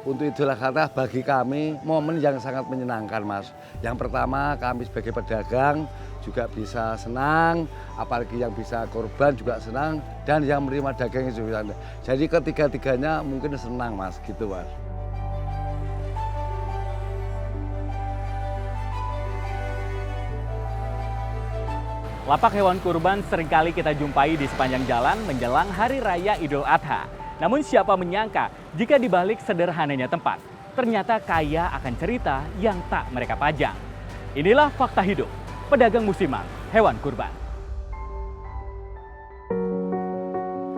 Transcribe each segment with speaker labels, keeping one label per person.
Speaker 1: Untuk Idul Adha bagi kami momen yang sangat menyenangkan, Mas. Yang pertama kami sebagai pedagang juga bisa senang, apalagi yang bisa korban juga senang, dan yang menerima dagangnya juga senang. Jadi ketiga-tiganya mungkin senang, Mas, gitu, Mas.
Speaker 2: Lapak hewan kurban seringkali kita jumpai di sepanjang jalan menjelang Hari Raya Idul Adha. Namun siapa menyangka jika dibalik sederhananya tempat, ternyata kaya akan cerita yang tak mereka pajang. Inilah fakta hidup pedagang musiman hewan kurban.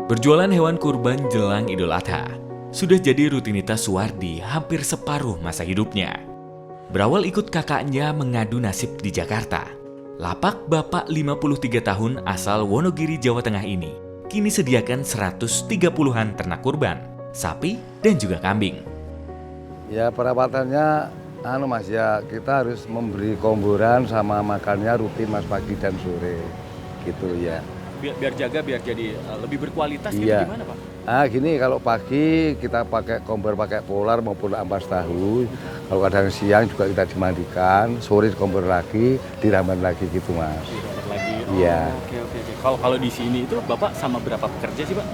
Speaker 3: Berjualan hewan kurban jelang Idul Adha sudah jadi rutinitas Suwardi hampir separuh masa hidupnya. Berawal ikut kakaknya mengadu nasib di Jakarta, lapak bapak 53 tahun asal Wonogiri, Jawa Tengah ini kini sediakan 130-an ternak kurban, sapi dan juga kambing.
Speaker 1: Ya perawatannya, Mas ya kita harus memberi komboran sama makannya rutin, Mas, pagi dan sore, gitu ya.
Speaker 2: Biar jaga, biar jadi lebih berkualitas gitu
Speaker 1: Iya.
Speaker 2: gimana Pak?
Speaker 1: Gini, kalau pagi kita pakai kompor, pakai polar maupun ampas tahu. Kalau kadang siang juga kita dimandikan, sore kompor lagi, diramban lagi gitu, Mas.
Speaker 2: Lagi.
Speaker 1: Iya.
Speaker 2: Oke. Kalau di sini itu Bapak sama berapa pekerja sih Pak?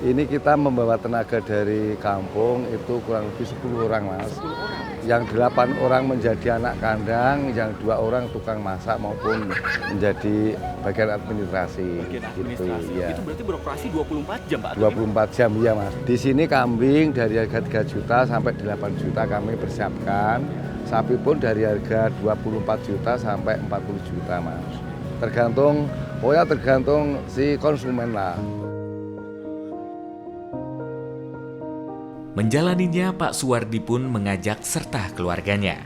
Speaker 1: Ini kita membawa tenaga dari kampung itu kurang lebih 10 orang, Mas.
Speaker 2: 10 orang.
Speaker 1: Yang 8 orang menjadi anak kandang, yang 2 orang tukang masak maupun menjadi bagian administrasi.
Speaker 2: Bagian administrasi.
Speaker 1: Gitu, ya.
Speaker 2: Itu berarti beroperasi 24 jam Pak?
Speaker 1: 24 jam ya, Mas. Di sini kambing dari harga 3 juta sampai 8 juta kami persiapkan. Sapi pun dari harga 24 juta sampai 40 juta, Mas. Tergantung si konsumen lah.
Speaker 3: Menjalaninya, Pak Suwardi pun mengajak serta keluarganya.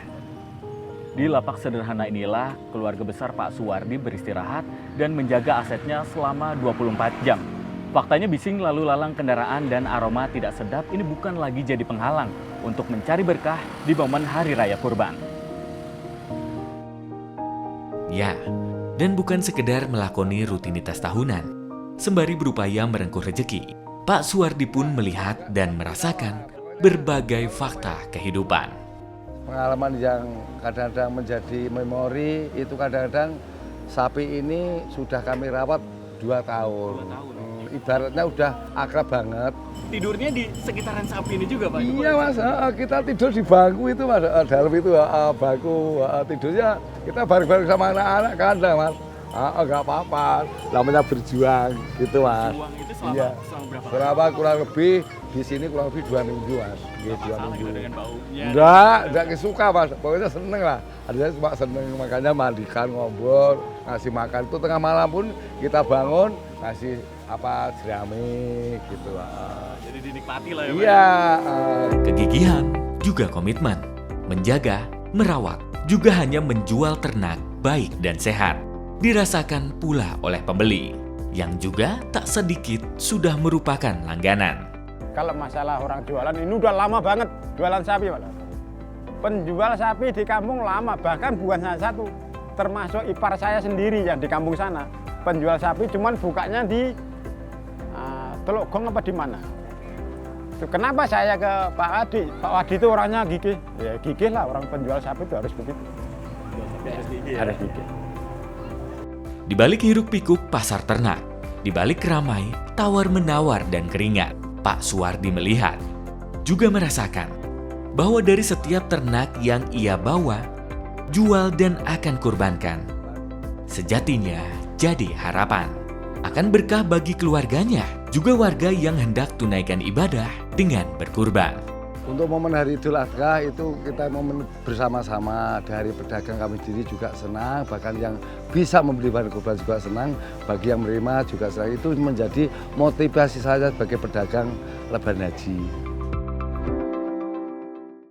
Speaker 2: Di lapak sederhana inilah keluarga besar Pak Suwardi beristirahat dan menjaga asetnya selama 24 jam. Faktanya bising lalu lalang kendaraan dan aroma tidak sedap ini bukan lagi jadi penghalang untuk mencari berkah di momen Hari Raya Kurban.
Speaker 3: Ya, dan bukan sekedar melakoni rutinitas tahunan. Sembari berupaya merengkuh rejeki, Pak Suwardi pun melihat dan merasakan berbagai fakta kehidupan.
Speaker 1: Pengalaman yang kadang-kadang menjadi memori itu kadang-kadang sapi ini sudah kami rawat 2 tahun. Ibaratnya udah akrab banget.
Speaker 2: Tidurnya di sekitaran sapi ini juga Pak?
Speaker 1: Iya, Mas, kita tidur di bangku itu, Mas, dalam itu bangku tidurnya kita bareng-bareng sama anak-anak kandang, Mas. Enggak apa-apa, namanya berjuang gitu, Mas.
Speaker 2: Berjuang itu selama,
Speaker 1: Iya.
Speaker 2: selama berapa?
Speaker 1: Berapa kurang lebih di sini kurang lebih 2 minggu, Mas.
Speaker 2: Nggak
Speaker 1: 2
Speaker 2: masalah
Speaker 1: minggu.
Speaker 2: gitu dengan baunya.
Speaker 1: Enggak suka, Mas. Pokoknya seneng lah. Adanya cuma seneng, makanya mandikan, ngobrol, ngasih makan. Itu tengah malam pun kita bangun, ngasih jerami gitu.
Speaker 2: Jadi dinikmati lah ya Pak?
Speaker 1: Iya.
Speaker 3: Kegigihan juga komitmen, menjaga, merawat, juga hanya menjual ternak baik dan sehat. Dirasakan pula oleh pembeli, yang juga tak sedikit sudah merupakan langganan.
Speaker 4: Kalau masalah orang jualan ini udah lama banget jualan sapi, Pak. Penjual sapi di kampung lama, bahkan bukan hanya satu. Termasuk ipar saya sendiri yang di kampung sana. Penjual sapi cuman bukanya di Teluk Gong apa di mana. Kenapa saya ke Pak Wadi? Pak Wadi itu orangnya gigih. Ya gigih lah, orang penjual sapi itu harus begitu. Harus gigih.
Speaker 3: Di balik hiruk pikuk pasar ternak, di balik ramai, tawar-menawar dan keringat, Pak Suwardi melihat, juga merasakan, bahwa dari setiap ternak yang ia bawa, jual dan akan kurbankan, sejatinya jadi harapan. Akan berkah bagi keluarganya, juga warga yang hendak tunaikan ibadah dengan berkurban.
Speaker 1: Untuk momen Hari Idul Adha itu kita momen bersama-sama, dari pedagang kami sendiri juga senang, bahkan yang bisa membeli bahan kurban juga senang, bagi yang menerima juga senang. Itu menjadi motivasi saya sebagai pedagang Lebaran Haji.